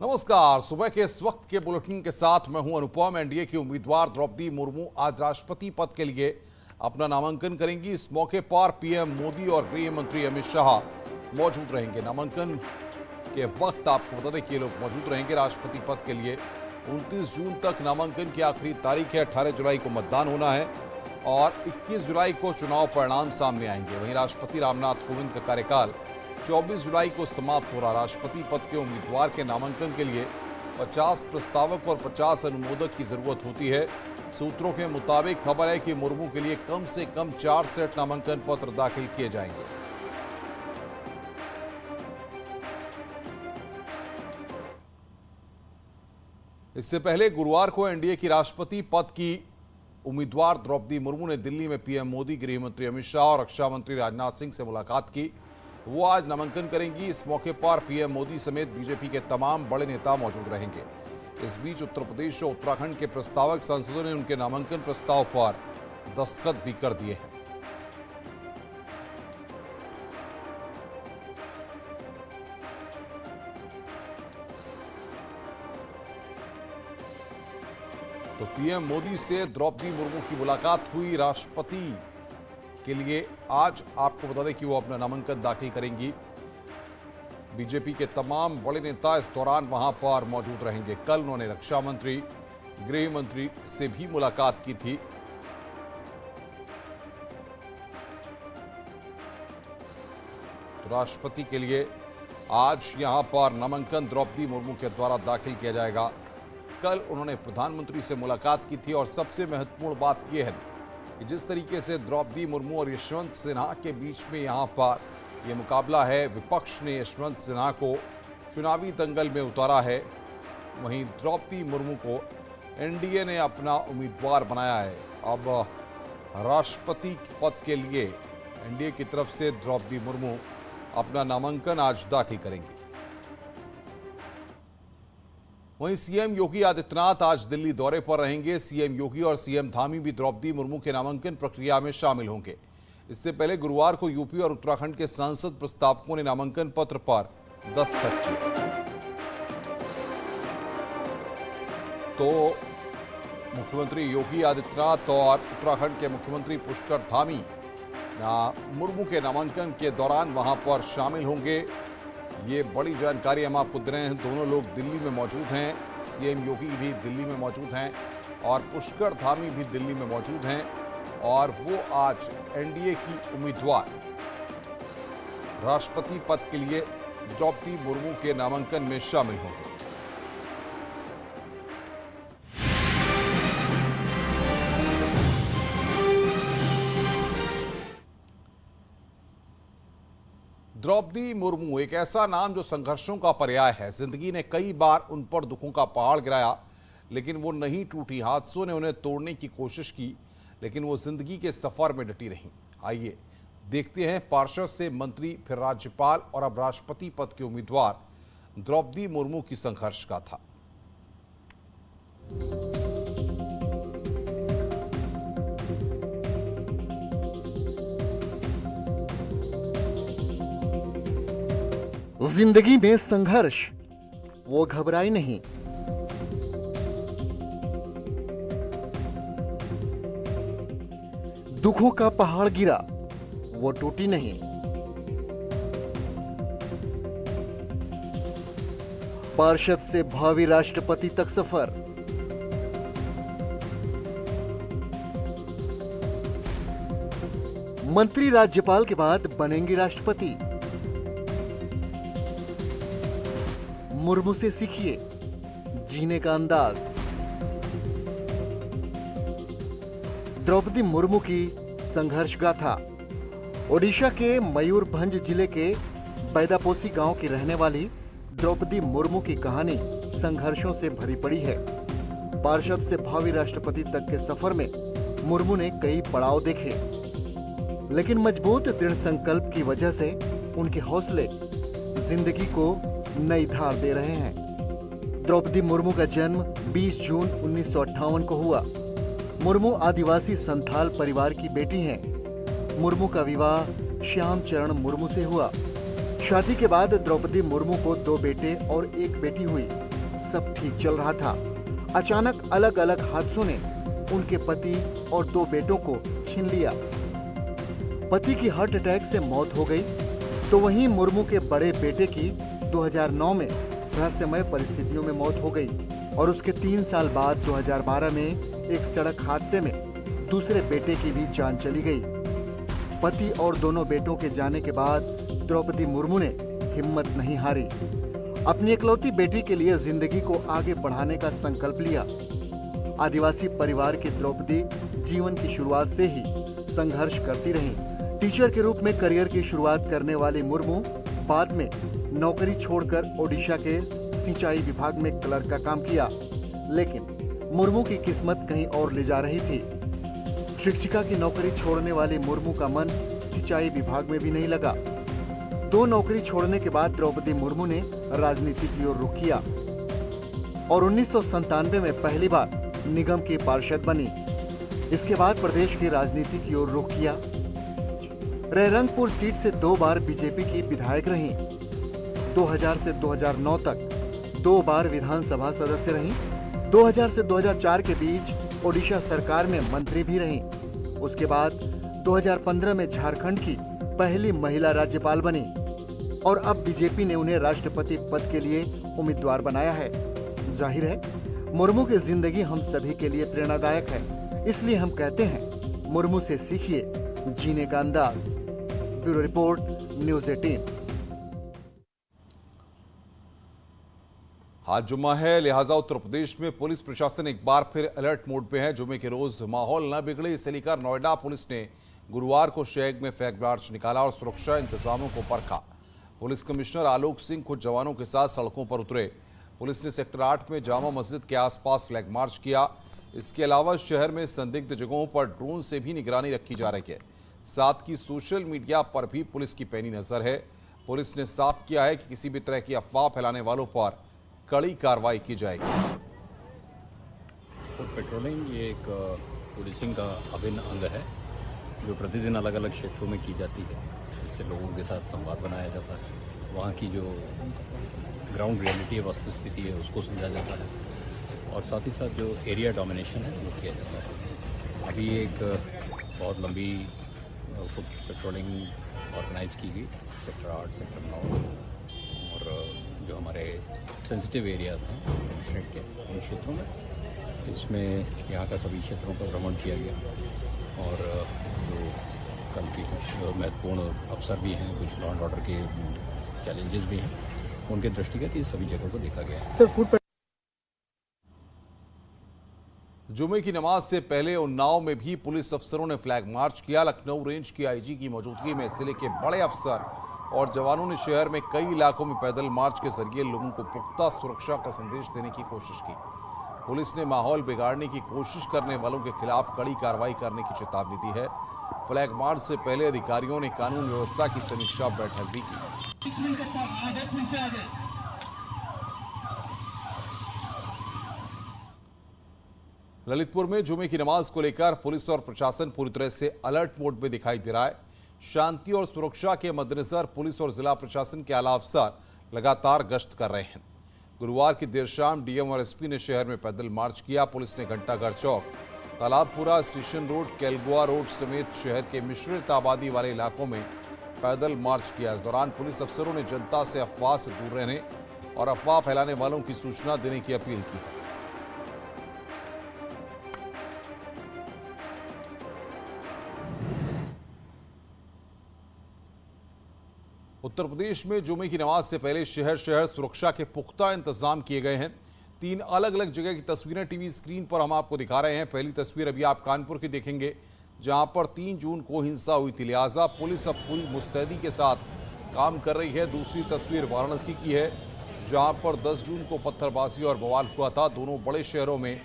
नमस्कार। सुबह के इस वक्त के बुलेटिन के साथ मैं हूं अनुपम। एनडीए की उम्मीदवार द्रौपदी मुर्मू आज राष्ट्रपति पद के लिए अपना नामांकन करेंगी। इस मौके पर पीएम मोदी और गृह मंत्री अमित शाह मौजूद रहेंगे। नामांकन के वक्त आपको बता दें कि ये लोग मौजूद रहेंगे राष्ट्रपति पद के लिए। 29 जून तक नामांकन की आखिरी तारीख है। 18 जुलाई को मतदान होना है और 21 जुलाई को चुनाव परिणाम सामने आएंगे। वहीं राष्ट्रपति रामनाथ कोविंद का कार्यकाल 24 जुलाई को समाप्त हो रहा। राष्ट्रपति पद के उम्मीदवार के नामांकन के लिए 50 प्रस्तावक और 50 अनुमोदक की जरूरत होती है। सूत्रों के मुताबिक खबर है कि मुर्मू के लिए कम से कम 4 सेट नामांकन पत्र दाखिल किए जाएंगे। इससे पहले गुरुवार को एनडीए की राष्ट्रपति पद की उम्मीदवार द्रौपदी मुर्मू ने दिल्ली में पीएम मोदी, गृह मंत्री अमित शाह और रक्षा मंत्री राजनाथ सिंह से मुलाकात की। वो आज नामांकन करेंगी। इस मौके पर पीएम मोदी समेत बीजेपी के तमाम बड़े नेता मौजूद रहेंगे। इस बीच उत्तर प्रदेश और उत्तराखंड के प्रस्तावक सांसदों ने उनके नामांकन प्रस्ताव पर दस्तखत भी कर दिए हैं। तो पीएम मोदी से द्रौपदी मुर्मू की मुलाकात हुई। राष्ट्रपति के लिए आज आपको बता दें कि वो अपना नामांकन दाखिल करेंगी। बीजेपी के तमाम बड़े नेता इस दौरान वहां पर मौजूद रहेंगे। कल उन्होंने रक्षा मंत्री, गृह मंत्री से भी मुलाकात की थी। तो राष्ट्रपति के लिए आज यहां पर नामांकन द्रौपदी मुर्मू के द्वारा दाखिल किया जाएगा। कल उन्होंने प्रधानमंत्री से मुलाकात की थी और सबसे महत्वपूर्ण बात यह है कि जिस तरीके से द्रौपदी मुर्मू और यशवंत सिन्हा के बीच में यहां पर यह मुकाबला है, विपक्ष ने यशवंत सिन्हा को चुनावी दंगल में उतारा है, वहीं द्रौपदी मुर्मू को एनडीए ने अपना उम्मीदवार बनाया है। अब राष्ट्रपति पद के लिए एनडीए की तरफ से द्रौपदी मुर्मू अपना नामांकन आज दाखिल करेंगी। वहीं सीएम योगी आदित्यनाथ आज दिल्ली दौरे पर रहेंगे। सीएम योगी और सीएम धामी भी द्रौपदी मुर्मू के नामांकन प्रक्रिया में शामिल होंगे। इससे पहले गुरुवार को यूपी और उत्तराखंड के सांसद प्रस्तावकों ने नामांकन पत्र पर दस्तखत किए। तो मुख्यमंत्री योगी आदित्यनाथ और उत्तराखंड के मुख्यमंत्री पुष्कर धामी मुर्मू के नामांकन के दौरान वहां पर शामिल होंगे। ये बड़ी जानकारी हम आपको दे रहे हैं। दोनों लोग दिल्ली में मौजूद हैं। सीएम योगी भी दिल्ली में मौजूद हैं और पुष्कर धामी भी दिल्ली में मौजूद हैं और वो आज एनडीए की उम्मीदवार राष्ट्रपति पद के लिए द्रौपदी मुर्मू के नामांकन में शामिल होंगे। द्रौपदी मुर्मू एक ऐसा नाम जो संघर्षों का पर्याय है। जिंदगी ने कई बार उन पर दुखों का पहाड़ गिराया, लेकिन वो नहीं टूटी। हादसों ने उन्हें तोड़ने की कोशिश की, लेकिन वो जिंदगी के सफर में डटी रहीं। आइए देखते हैं पार्षद से मंत्री, फिर राज्यपाल और अब राष्ट्रपति पद के उम्मीदवार द्रौपदी मुर्मू की संघर्ष गाथा। जिंदगी में संघर्ष, वो घबराई नहीं। दुखों का पहाड़ गिरा, वो टूटी नहीं। पार्षद से भावी राष्ट्रपति तक सफर। मंत्री राज्यपाल के बाद बनेंगे राष्ट्रपति। मुर्मू से सीखिए जीने का अंदाज। द्रौपदी मुर्मू की संघर्ष गाथा। ओडिशा के मयूरभंज जिले के बैदापोसी गांव की रहने वाली द्रौपदी मुर्मू की कहानी संघर्षों से भरी पड़ी है। पार्षद से भावी राष्ट्रपति तक के सफर में मुर्मू ने कई पड़ाव देखे, लेकिन मजबूत दृढ़ संकल्प की वजह से उनके हौसले जिंदगी को नई धार दे रहे हैं। द्रौपदी मुर्मू का जन्म 20 जून 1958 को हुआ। मुर्मू आदिवासी संथाल परिवार की बेटी हैं। मुर्मू का विवाह श्याम चरण मुर्मू से हुआ। शादी के बाद द्रौपदी मुर्मू को 2 बेटे और 1 बेटी हुई। सब ठीक चल रहा था। अचानक अलग अलग हादसों ने उनके पति और 2 बेटों को छीन लिया। पति की हार्ट अटैक से मौत हो गई, तो वहीं मुर्मू के बड़े बेटे की 2009 में रहस्यमय परिस्थितियों में मौत हो गई और उसके 3 साल बाद 2012 में एक सड़क हादसे में दूसरे बेटे की भी जान चली गई। पति और दोनों बेटों के जाने के बाद द्रौपदी मुर्मू ने हिम्मत नहीं हारी। अपनी इकलौती बेटी के लिए जिंदगी को आगे बढ़ाने का संकल्प लिया। आदिवासी परिवार की द्रौपदी जीवन की शुरुआत से ही संघर्ष करती रही। टीचर के रूप में करियर की शुरुआत करने वाली मुर्मू बाद में नौकरी छोड़कर ओडिशा के सिंचाई विभाग में क्लर्क का काम किया, लेकिन मुर्मू की किस्मत कहीं और ले जा रही थी। शिक्षिका की नौकरी छोड़ने वाली मुर्मू का मन सिंचाई विभाग में भी नहीं लगा। 2 नौकरी छोड़ने के बाद द्रौपदी मुर्मू ने राजनीति की ओर रुख किया और 1997 में पहली बार निगम की पार्षद बनी। इसके बाद प्रदेश की राजनीति की ओर रुख किया। रेरंगपुर सीट से 2 बार बीजेपी की विधायक रहीं। 2000 से 2009 तक 2 बार विधानसभा सदस्य रहीं। 2000 से 2004 के बीच ओडिशा सरकार में मंत्री भी रहीं। उसके बाद 2015 में झारखंड की पहली महिला राज्यपाल बनी और अब बीजेपी ने उन्हें राष्ट्रपति पद के लिए उम्मीदवार बनाया है। जाहिर है, मुर्मू की जिंदगी हम सभी के लिए प्रेरणादायक है, इसलिए हम कहते हैं, मुर्मू से सीखिए जीने का अंदाज। Bureau report, news 18। आज जुम्मा है, लिहाजा उत्तर प्रदेश में पुलिस प्रशासन एक बार फिर अलर्ट मोड पे है। जुम्मे के रोज माहौल न बिगड़े, इसे लेकर नोएडा पुलिस ने गुरुवार को शहर में फ्लैग मार्च निकाला और सुरक्षा इंतजामों को परखा। पुलिस कमिश्नर आलोक सिंह खुद जवानों के साथ सड़कों पर उतरे। पुलिस ने सेक्टर 8 में जामा मस्जिद के आसपास फ्लैग मार्च किया। इसके अलावा शहर में संदिग्ध जगहों पर ड्रोन से भी निगरानी रखी जा रही है। साथ ही सोशल मीडिया पर भी पुलिस की पैनी नजर है। पुलिस ने साफ किया है कि किसी भी तरह की अफवाह फैलाने वालों पर कड़ी कार्रवाई की जाएगी। फुट पेट्रोलिंग ये एक पुलिसिंग का अभिन्न अंग है जो प्रतिदिन अलग अलग क्षेत्रों में की जाती है। इससे लोगों के साथ संवाद बनाया जाता है, वहाँ की जो ग्राउंड रियलिटी है, वस्तुस्थिति है, उसको समझा जाता है और साथ ही साथ जो एरिया डोमिनेशन है वो किया जाता है। अभी एक बहुत लंबी फुट पेट्रोलिंग ऑर्गेनाइज की गई सेक्टर 8, सेक्टर 9 और जो हमारे सेंसिटिव एरियाज हैं स्टेट के उन क्षेत्रों में। इसमें यहाँ का सभी क्षेत्रों का भ्रमण किया गया और जो कल की कुछ महत्वपूर्ण अवसर भी हैं, कुछ लॉ एंड ऑर्डर के चैलेंजेस भी हैं, उनके दृष्टिगत ये सभी जगहों को देखा गया है। सर, जुमे की नमाज से पहले उन्नाव में भी पुलिस अफसरों ने फ्लैग मार्च किया। लखनऊ रेंज की आईजी की मौजूदगी में जिले के बड़े अफसर और जवानों ने शहर में कई इलाकों में पैदल मार्च के जरिए लोगों को पुख्ता सुरक्षा का संदेश देने की कोशिश की। पुलिस ने माहौल बिगाड़ने की कोशिश करने वालों के खिलाफ कड़ी कार्रवाई करने की चेतावनी दी है। फ्लैग मार्च से पहले अधिकारियों ने कानून व्यवस्था की समीक्षा बैठक भी की। ललितपुर में जुमे की नमाज को लेकर पुलिस और प्रशासन पूरी तरह से अलर्ट मोड में दिखाई दे रहा है। शांति और सुरक्षा के मद्देनजर पुलिस और जिला प्रशासन के आला अफसर लगातार गश्त कर रहे हैं। गुरुवार की देर शाम डीएम और एसपी ने शहर में पैदल मार्च किया। पुलिस ने घंटाघर चौक, तालाबपुरा, स्टेशन रोड, केलगुआ रोड समेत शहर के मिश्रित आबादी वाले इलाकों में पैदल मार्च किया। इस दौरान पुलिस अफसरों ने जनता से अफवाह से दूर रहने और अफवाह फैलाने वालों की सूचना देने की अपील की। उत्तर प्रदेश में जुमे की नमाज से पहले शहर सुरक्षा के पुख्ता इंतजाम किए गए हैं। 3 अलग अलग जगह की तस्वीरें टीवी स्क्रीन पर हम आपको दिखा रहे हैं। पहली तस्वीर अभी आप कानपुर की देखेंगे, जहां पर 3 जून को हिंसा हुई थी, लिहाजा पुलिस अब पूरी मुस्तैदी के साथ काम कर रही है। दूसरी तस्वीर वाराणसी की है, जहां पर 10 जून को पत्थरबाजी और बवाल हुआ था। दोनों बड़े शहरों में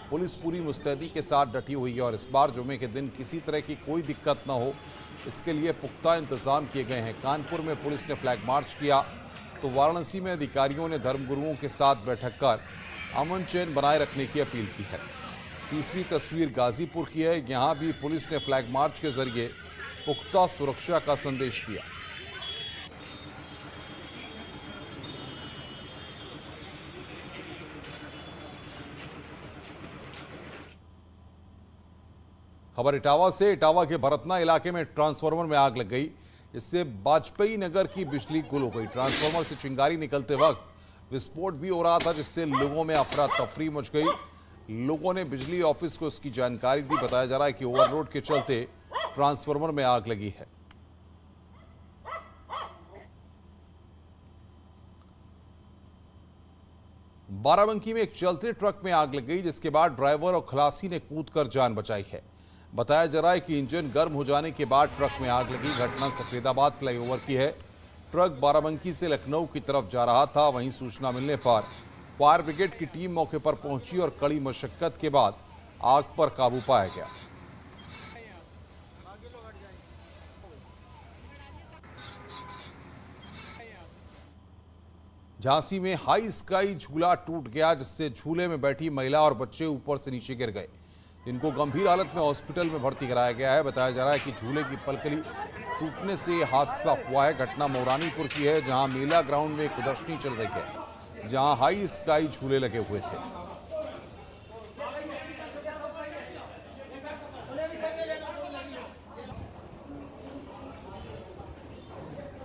पुलिस पूरी मुस्तैदी के साथ डटी हुई है और इस बार जुमे के दिन किसी तरह की कोई दिक्कत न हो, इसके लिए पुख्ता इंतजाम किए गए हैं। कानपुर में पुलिस ने फ्लैग मार्च किया तो वाराणसी में अधिकारियों ने धर्मगुरुओं के साथ बैठक कर अमन चैन बनाए रखने की अपील की है। तीसरी तस्वीर गाजीपुर की है, यहां भी पुलिस ने फ्लैग मार्च के जरिए पुख्ता सुरक्षा का संदेश दिया। खबर इटावा से। इटावा के भरतना इलाके में ट्रांसफार्मर में आग लग गई, इससे वाजपेयी नगर की बिजली गुल हो गई। ट्रांसफार्मर से चिंगारी निकलते वक्त विस्फोट भी हो रहा था, जिससे लोगों में अफरा तफरी मच गई। लोगों ने बिजली ऑफिस को इसकी जानकारी दी। बताया जा रहा है कि ओवरलोड के चलते ट्रांसफार्मर में आग लगी है। बाराबंकी में एक चलते ट्रक में आग लग गई, जिसके बाद ड्राइवर और खलासी ने कूदकर जान बचाई है। बताया जा रहा है कि इंजन गर्म हो जाने के बाद ट्रक में आग लगी। घटना सफेदाबाद फ्लाईओवर की है। ट्रक बाराबंकी से लखनऊ की तरफ जा रहा था। वहीं सूचना मिलने पर फायर ब्रिगेड की टीम मौके पर पहुंची और कड़ी मशक्कत के बाद आग पर काबू पाया गया। झांसी में हाई स्काई झूला टूट गया, जिससे झूले में बैठी महिला और बच्चे ऊपर से नीचे गिर गए। इनको गंभीर हालत में हॉस्पिटल में भर्ती कराया गया है। बताया जा रहा है कि झूले की पलकली टूटने से हादसा हुआ है। घटना मौरानीपुर की है, जहां मेला ग्राउंड में एक प्रदर्शनी चल रही है, जहां हाई स्काई झूले लगे हुए थे।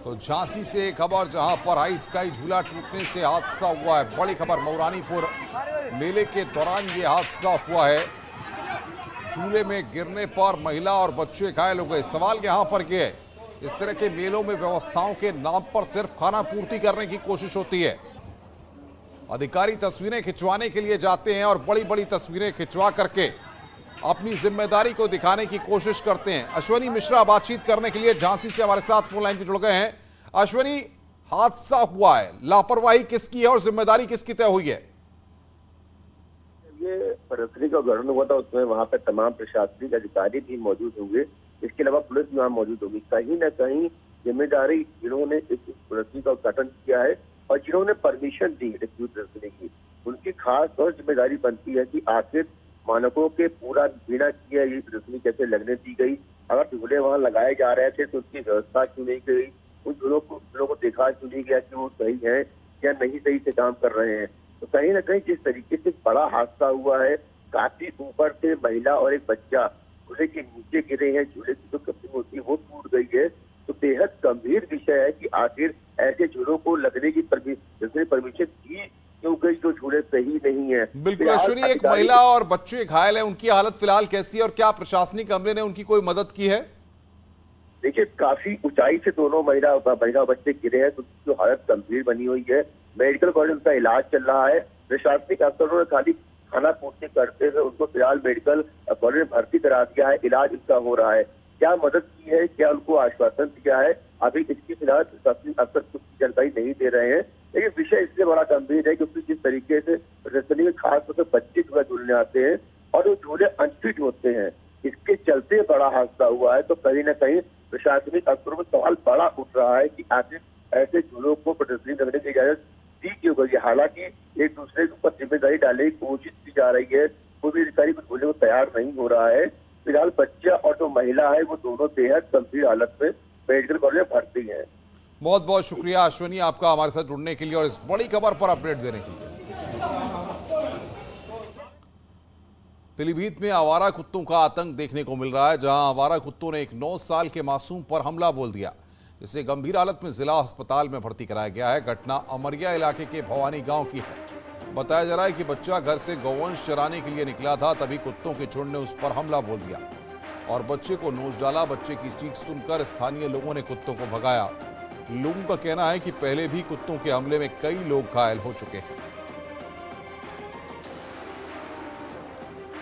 तो झांसी से खबर, जहां पर हाई स्काई झूला टूटने से हादसा हुआ है। बड़ी खबर, मौरानीपुर मेले के दौरान ये हादसा हुआ है। झूले में गिरने पर महिला और बच्चे घायल हो गए। सवाल यहां पर यह है, इस तरह के मेलों में व्यवस्थाओं के नाम पर सिर्फ खाना पूर्ति करने की कोशिश होती है। अधिकारी तस्वीरें खिंचवाने के लिए जाते हैं और बड़ी बड़ी तस्वीरें खिंचवा करके अपनी जिम्मेदारी को दिखाने की कोशिश करते हैं। अश्वनी मिश्रा बातचीत करने के लिए झांसी से हमारे साथ फोन लाइन पर जुड़ गए हैं। अश्वनी, हादसा हुआ है, लापरवाही किसकी है और जिम्मेदारी किसकी तय हुई है? ये प्रदर्शनी का उद्घाटन हुआ था, उसमें वहाँ पे तमाम प्रशासनिक अधिकारी भी मौजूद होंगे। इसके अलावा पुलिस भी वहाँ मौजूद होगी। कहीं न कहीं जिम्मेदारी जिन्होंने इस प्रदर्शनी का उद्घाटन किया है और जिन्होंने परमिशन दी है प्रदर्शनी की, उनकी खास तौर जिम्मेदारी बनती है कि आखिर मानकों के पूरा बिना किए ये प्रदर्शनी कैसे लगने दी गई। अगर झूले वहाँ लगाए जा रहे थे तो उसकी व्यवस्था क्यों नहीं गई, उन झूलों को देखा क्यों नहीं गया कि वो सही है या नहीं सही से काम कर रहे हैं। तो कहीं ना कहीं जिस तरीके से बड़ा हादसा हुआ है, काफी ऊपर से महिला और एक बच्चा झूले के नीचे गिरे हैं, झूले की जो कपड़ी होती है वो टूट गई है। तो बेहद गंभीर विषय है कि आखिर ऐसे झूलों को लगने की परमिशन दी क्यों गई जो झूले सही नहीं है। बिल्कुल अश्विनी, एक महिला और बच्चे घायल है, उनकी हालत फिलहाल कैसी है और क्या प्रशासनिक अमले ने उनकी कोई मदद की है? देखिए, काफी ऊंचाई से दोनों महिला बच्चे गिरे हैं, तो उनकी हालत गंभीर बनी हुई है। मेडिकल कॉलेज उनका इलाज चल रहा है। प्रशासनिक अफसरों ने खाली खाना पूर्ति करते हुए उनको फिलहाल मेडिकल कॉलेज में भर्ती करा दिया है, इलाज उनका हो रहा है। क्या मदद की है, क्या उनको आश्वासन दिया है, अभी इसकी फिलहाल प्रशासनिक अफसर कुछ जानकारी नहीं दे रहे हैं। लेकिन विषय इसलिए बड़ा गंभीर है क्योंकि जिस तरीके से प्रदर्शनी में खासतौर से बच्चे झूला झूलने आते हैं और वो झूले अनफिट होते हैं, इसके चलते बड़ा हादसा हुआ है। तो कहीं ना कहीं प्रशासनिक अफसरों में सवाल बड़ा उठ रहा है कि आखिर ऐसे झूलों को प्रदर्शनी लगने की इजाजत दी क्यों गई। हालांकि एक दूसरे के ऊपर जिम्मेदारी डालने की कोशिश की जा रही है, कोई भी अधिकारी कुछ बोलने को तैयार नहीं हो रहा है। फिलहाल बच्चा और जो महिला है वो दोनों बेहद गंभीर हालत में मेडिकल कॉलेज में भर्ती है। बहुत बहुत शुक्रिया अश्विनी आपका हमारे साथ जुड़ने के लिए और इस बड़ी खबर पर अपडेट देने के लिए। पीलीभीत में आवारा कुत्तों का आतंक देखने को मिल रहा है, जहां आवारा कुत्तों ने एक 9 साल के मासूम पर हमला बोल दिया, जिसे गंभीर हालत में जिला अस्पताल में भर्ती कराया गया है। घटना अमरिया इलाके के भवानी गांव की है। बताया जा रहा है कि बच्चा घर से गौवंश चराने के लिए निकला था, तभी कुत्तों के झुंड ने उस पर हमला बोल दिया और बच्चे को नोच डाला। बच्चे की चीख सुनकर स्थानीय लोगों ने कुत्तों को भगाया। लोगों का कहना है कि पहले भी कुत्तों के हमले में कई लोग घायल हो चुके हैं।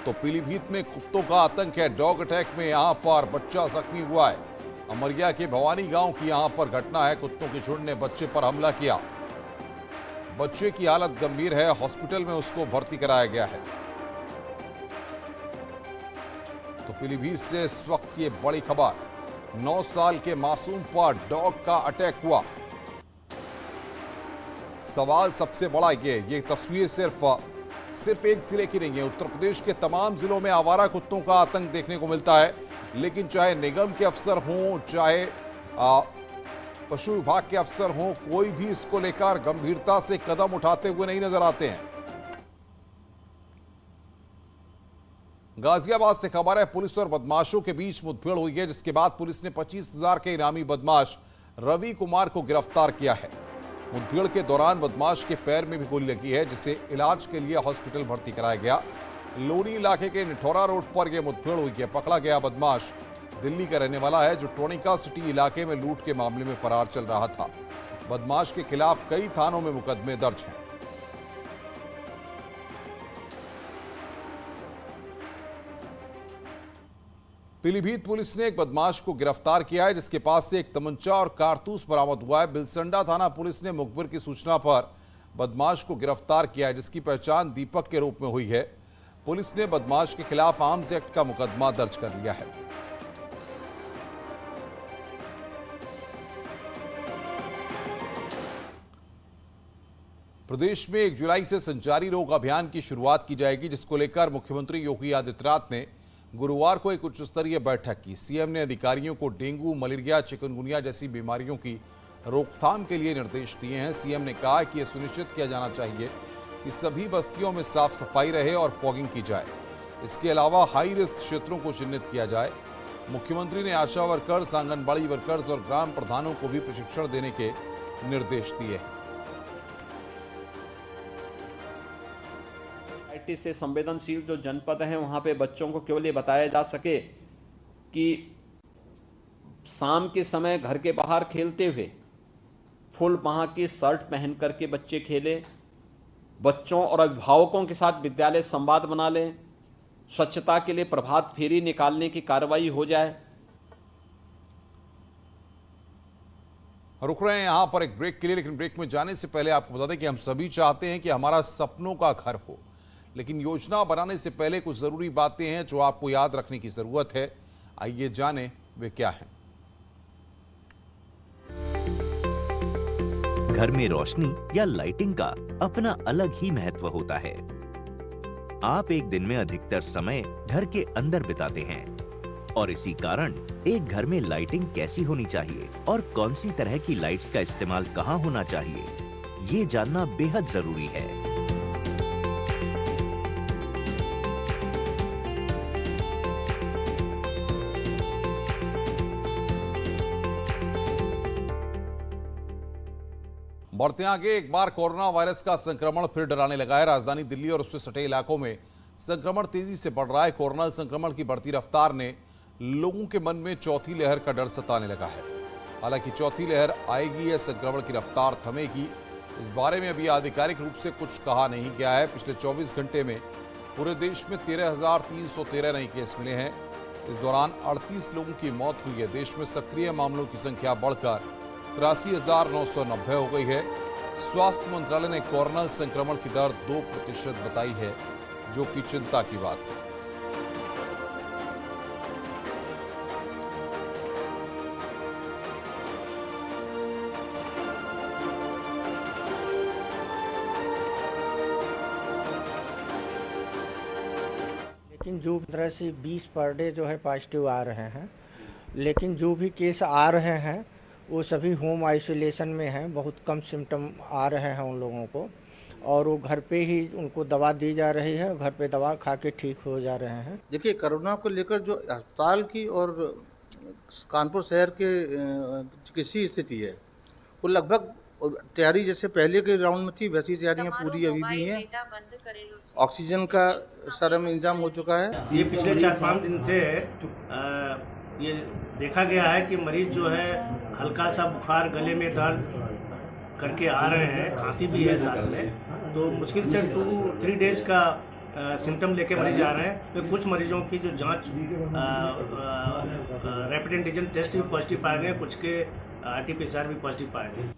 तो पीलीभीत में कुत्तों का आतंक है। डॉग अटैक में यहां पर बच्चा जख्मी हुआ है। अमरिया के भवानी गांव की यहां पर घटना है। कुत्तों के झुंड ने बच्चे पर हमला किया। बच्चे की हालत गंभीर है, हॉस्पिटल में उसको भर्ती कराया गया है। तो पीलीभीत से इस वक्त की बड़ी खबर, 9 साल के मासूम पर डॉग का अटैक हुआ। सवाल सबसे बड़ा ये तस्वीर सिर्फ एक जिले की नहीं है। उत्तर प्रदेश के तमाम जिलों में आवारा कुत्तों का आतंक देखने को मिलता है, लेकिन चाहे निगम के अफसर हों, चाहे पशु विभाग के अफसर हों, कोई भी इसको लेकर गंभीरता से कदम उठाते हुए नहीं नजर आते हैं। गाजियाबाद से खबर है, पुलिस और बदमाशों के बीच मुठभेड़ हुई है, जिसके बाद पुलिस ने 25,000 के इनामी बदमाश रवि कुमार को गिरफ्तार किया है। मुठभेड़ के दौरान बदमाश के पैर में भी गोली लगी है, जिसे इलाज के लिए हॉस्पिटल भर्ती कराया गया। लोनी इलाके के निठौरा रोड पर यह मुठभेड़ हुई है। पकड़ा गया बदमाश दिल्ली का रहने वाला है, जो टोनिका सिटी इलाके में लूट के मामले में फरार चल रहा था। बदमाश के खिलाफ कई थानों में मुकदमे दर्ज हैं। पीलीभीत पुलिस ने एक बदमाश को गिरफ्तार किया है, जिसके पास से एक तमंचा और कारतूस बरामद हुआ है। बिलसंडा थाना पुलिस ने मुखबिर की सूचना पर बदमाश को गिरफ्तार किया है, जिसकी पहचान दीपक के रूप में हुई है। पुलिस ने बदमाश के खिलाफ आर्म्स एक्ट का मुकदमा दर्ज कर लिया है। प्रदेश में 1 जुलाई से संचारी रोग अभियान की शुरुआत की जाएगी, जिसको लेकर मुख्यमंत्री योगी आदित्यनाथ ने गुरुवार को एक उच्च स्तरीय बैठक की। सीएम ने अधिकारियों को डेंगू, मलेरिया, चिकनगुनिया जैसी बीमारियों की रोकथाम के लिए निर्देश दिए हैं। सीएम ने कहा कि यह सुनिश्चित किया जाना चाहिए कि सभी बस्तियों में साफ सफाई रहे और फॉगिंग की जाए। इसके अलावा हाई रिस्क क्षेत्रों को चिन्हित किया जाए। मुख्यमंत्री ने आशा वर्कर्स, आंगनबाड़ी वर्कर्स और ग्राम प्रधानों को भी प्रशिक्षण देने के निर्देश दिए हैं। से संवेदनशील जो जनपद हैं वहां पे बच्चों को केवल ये बताया जा सके कि शाम के समय घर के बाहर खेलते हुए फुल बाह की शर्ट पहन करके बच्चे खेले, बच्चों और अभिभावकों के साथ विद्यालय संवाद बना लें, स्वच्छता के लिए प्रभात फेरी निकालने की कार्रवाई हो जाए। रुक रहे हैं यहां पर एक ब्रेक के लिए, लेकिन ब्रेक में जाने से पहले आपको बता दें कि हम सभी चाहते हैं कि हमारा सपनों का घर हो, लेकिन योजना बनाने से पहले कुछ जरूरी बातें हैं जो आपको याद रखने की जरूरत है। आइए जानें वे क्या हैं। घर में रोशनी या लाइटिंग का अपना अलग ही महत्व होता है। आप एक दिन में अधिकतर समय घर के अंदर बिताते हैं और इसी कारण एक घर में लाइटिंग कैसी होनी चाहिए और कौन सी तरह की लाइट्स का इस्तेमाल कहां होना चाहिए, ये जानना बेहद जरूरी है। बढ़ते आगे, एक बार कोरोना वायरस का संक्रमण फिर डराने लगा है। राजधानी दिल्ली और उससे सटे इलाकों में संक्रमण तेजी से बढ़ रहा है। कोरोना संक्रमण की बढ़ती रफ्तार ने लोगों के मन में चौथी लहर का डर सताने लगा है। हालांकि चौथी लहर आएगी या संक्रमण की रफ्तार थमेगी, इस बारे में अभी आधिकारिक रूप से कुछ कहा नहीं गया है। पिछले 24 घंटे में पूरे देश में 13,313 नए केस मिले हैं। इस दौरान 38 लोगों की मौत हुई है। देश में सक्रिय मामलों की संख्या बढ़कर 83,990 हो गई है। स्वास्थ्य मंत्रालय ने कोरोना संक्रमण की दर 2% बताई है, जो कि चिंता की बात है। लेकिन जो तरह से 20 पर डे जो है पॉजिटिव आ रहे हैं, लेकिन जो भी केस आ रहे हैं वो सभी होम आइसोलेशन में हैं। बहुत कम सिम्टम आ रहे हैं उन लोगों को, और वो घर पे ही उनको दवा दी जा रही है, घर पे दवा खा के ठीक हो जा रहे हैं। देखिए, कोरोना को लेकर जो अस्पताल की और कानपुर शहर के चिकित्सीय स्थिति है, वो लगभग तैयारी जैसे पहले के राउंड में थी वैसी तैयारियां पूरी अभी भी हैं। ऑक्सीजन का सारा इंतजाम हो चुका है। ये पिछले 4-5 दिन से ये देखा गया है कि मरीज जो है हल्का सा बुखार, गले में दर्द करके आ रहे हैं, खांसी भी है साथ में, तो मुश्किल से 2-3 डेज का सिम्टम लेके मरीज आ रहे हैं। तो कुछ मरीजों की जो जांच रैपिड एंटीजन टेस्ट भी पॉजिटिव पाए गए, कुछ के RT-PCR भी पॉजिटिव पाए गए।